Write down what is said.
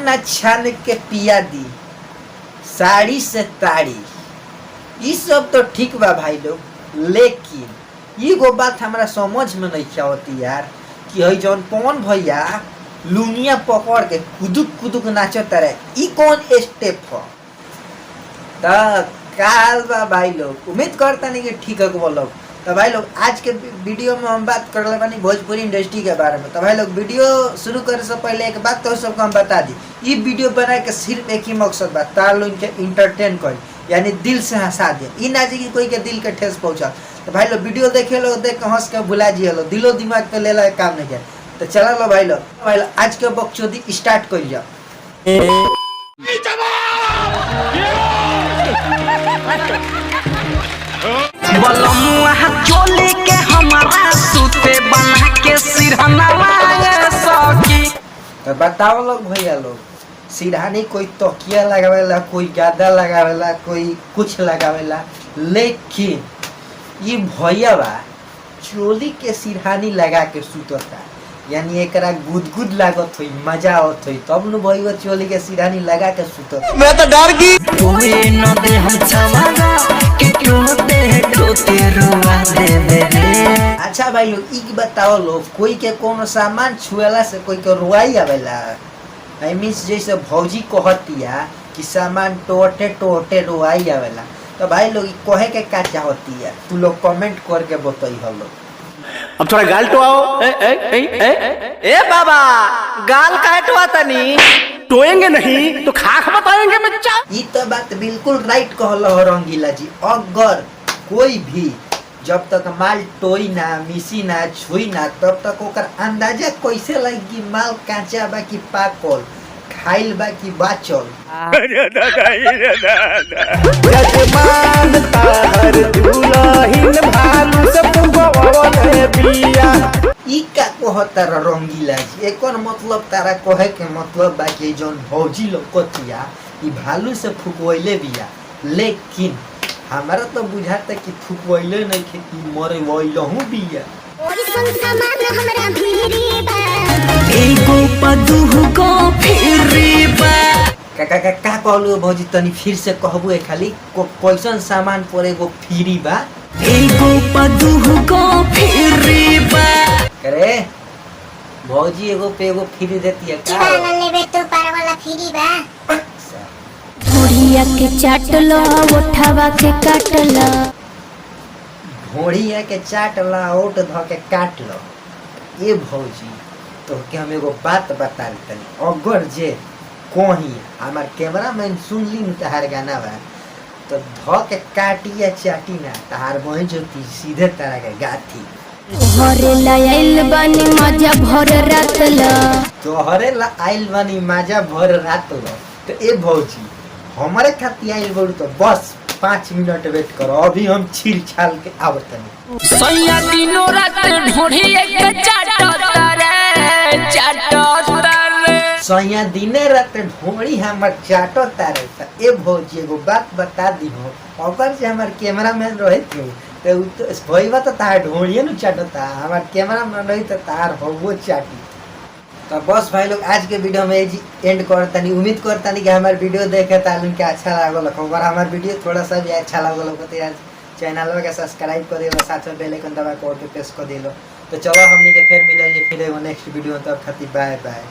ना छान के पिया दी, साड़ी से ताड़ी, ये सब तो ठीक बा भाई लोग, लेकिन ये गो बात हमारा समझ में नहीं आवती यार कि हई जौन पवन भैया लुनिया पकड़ के कुदुक कुदुक नाचत रहे, ई कौन स्टेप हो? काल बा भाई लोग, उम्मीद करता नहीं कि ठीक है लोग। तो भाई लोग आज के वीडियो में हम बात कर रहे भोजपुरी इंडस्ट्री के बारे में। तो भाई लोग वीडियो शुरू करने से पहले एक बात तो सबको हम बता दी, ये वीडियो बनाए के सिर्फ एक ही मकसद बा, तार लोग के इंटरटेन कर, यानी दिल से हंसा दे, ई ना जी कोई के दिल के ठेस पहुंचा। तो भाई लोग वीडियो देखे लो, देख के हंस के भुला जी लो, दिलो दिमाग पे ले ला काम नहीं किया। तो चला लो भाई लोग आज के बकचोदी स्टार्ट कर जाओ। चोली के हमारा सूते बना के सिरहनवा सकी। तो बताओ लोग भैया लोग, सिरहानी कोई तकिया लगावेला, कोई गादा लगावेला, कोई कुछ लगावेला, लेकिन ये भैया बा चोली के सिरहानी लगा के सुतता, यानी एकरा गुदगुद लागत हुई, मजा आवत हुई, तब न भैया चोली के सिरहानी लगा के सुतता। मैं तो डर गई तोए न दे हम छवागा कि टोते रुआ दे रे। अच्छा भाई लोग ई बताओ लोग, कोई के कोनो सामान छुएला से कोई के रुआई आवेला? आई मीन्स जैसे भौजी कहतिया कि सामान टोटे टोटे रुआई आवेला, तो भाई लोग कहे के का चाहती है, तू लोग कमेंट करके बताई हो लोग। अब थोड़ा गाल तो आओ। ए बाबा गाल काहे टोआ तनी? टोएंगे नहीं तो खाक बताएंगे बच्चा। ये तो बात बिल्कुल राइट कहलो हो रंगीला जी। अगर कोई भी जब तक माल टोई ना, मिसी ना, छुई ना, तब तक ओकर अंदाजा कैसे लगी माल कांचा बा कि पाकल, खाइल बा कि बाचल। ई का कहता रंगीला जी, एकर मतलब तारा कहे के मतलब बा कि जौन भौजी लोग कथिया ई भालू से फुकवैले बिया, लेकिन हमारा तो बुझाता कि फुकवैले नहीं खे, मरे वैलहू बिया। एगो पदुह को फिरी बा। का कहलू भौजी, तनी फिर से कहबू खाली कैसन सामान पर एगो फ्री बा? एगो पदुह को फिरी बा। करे भौजी एगो पे एगो फ्री देती है का? लेबे तो पार वाला फ्री बा। भोरिया के चाटलो, उठावा के काटलो, भोड़िया के चाटला, ओट ध के काट लो। ये भौजी तो के हम एगो बात बता तनी, अगर जे कहीं हमार कैमरा मैन सुन ली न तहार गाना बा तो ध के काटी या चाटी ना, तहार बहन जोती सीधे तरह के गाथी। तोहरे लायल बानी मजा भर रात ला, तोहरे ला आइल बानी मजा भर रात लो। तो ए भौजी हमारे खातिर आइल बड़ू तो बस 5 मिनट वेट करो, अभी हम छील छाल के आवतनी। सैया दिनो रात ढोढ़ी एक चाटता रे, चाटता रे। सैया दिने रात ढोड़ी हमर चाटता रे। त ए भौजी एगो बात बता दी हो, अगर जे हमार कैमरा मैन रहे थे तो भईवा तो तार ढोड़िए न चाटता, हमार कैमरा मैन रही तो तार होबो चाटी। तो बस भाई लोग आज के वीडियो में एंड करतानी। उम्मीद करतानी कि हमारे वीडियो देखे तालुन के अच्छा लागल। अगर हमारे वीडियो थोड़ा सा भी अच्छा लागल तो यार चैनल के सब्सक्राइब कर देलो, साथ में बेल आइकन दबा के ऑल पे प्रेस कर देलो। तो चलो हमनी के फिर मिलेंगे फिर एगो नेक्स्ट वीडियो में, तब खातिर बाय बाय।